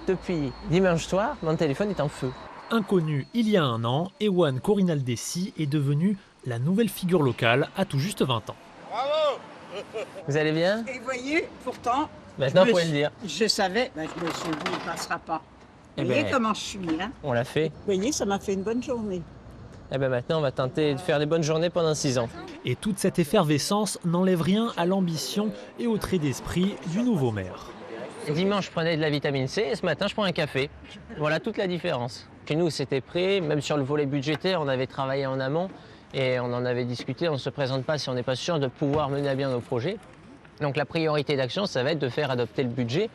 depuis dimanche soir, mon téléphone est en feu. Inconnu il y a un an, Ewan Corinaldesi est devenu la nouvelle figure locale à tout juste 20 ans. Bravo! Vous allez bien? Et vous voyez, pourtant, Maintenant, vous pouvez le dire. je savais, je me suis dit, il ne passera pas. Eh Vous voyez ben, comment je suis, hein? On l'a fait. Vous voyez, ça m'a fait une bonne journée. Et bien maintenant, on va tenter de faire des bonnes journées pendant 6 ans. Et toute cette effervescence n'enlève rien à l'ambition et au trait d'esprit du nouveau maire. Dimanche, je prenais de la vitamine C et ce matin, je prends un café. Voilà toute la différence. Chez nous, c'était prêt. Même sur le volet budgétaire, on avait travaillé en amont et on en avait discuté. On ne se présente pas si on n'est pas sûr de pouvoir mener à bien nos projets. Donc la priorité d'action, ça va être de faire adopter le budget.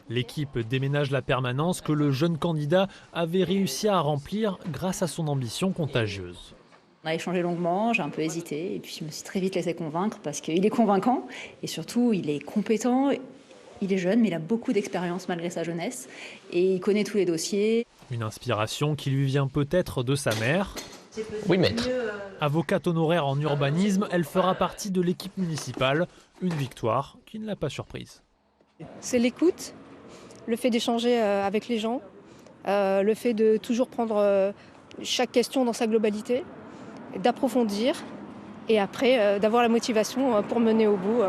L'équipe déménage la permanence que le jeune candidat avait réussi à remplir grâce à son ambition contagieuse. On a échangé longuement, j'ai un peu hésité et puis je me suis très vite laissé convaincre parce qu'il est convaincant et surtout il est compétent. Il est jeune mais il a beaucoup d'expérience malgré sa jeunesse et il connaît tous les dossiers. Une inspiration qui lui vient peut-être de sa mère. Oui, maître. Avocate honoraire en urbanisme, elle fera partie de l'équipe municipale. Une victoire qui ne l'a pas surprise. C'est l'écoute, le fait d'échanger avec les gens, le fait de toujours prendre chaque question dans sa globalité, d'approfondir et après d'avoir la motivation pour mener au bout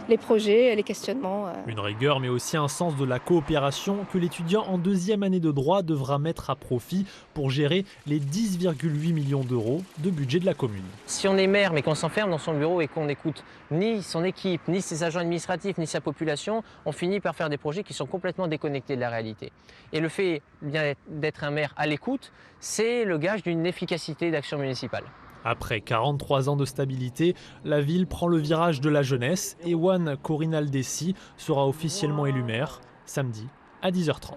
les projets, les questionnements. Une rigueur mais aussi un sens de la coopération que l'étudiant en deuxième année de droit devra mettre à profit pour gérer les 10,8 millions d'euros de budget de la commune. Si on est maire mais qu'on s'enferme dans son bureau et qu'on n'écoute ni son équipe, ni ses agents administratifs, ni sa population, on finit par faire des projets qui sont complètement déconnectés de la réalité. Et le fait bien d'être un maire à l'écoute, c'est le gage d'une efficacité d'action municipale. Après 43 ans de stabilité, la ville prend le virage de la jeunesse. Ewan Corinaldesi sera officiellement élu maire samedi à 10h30.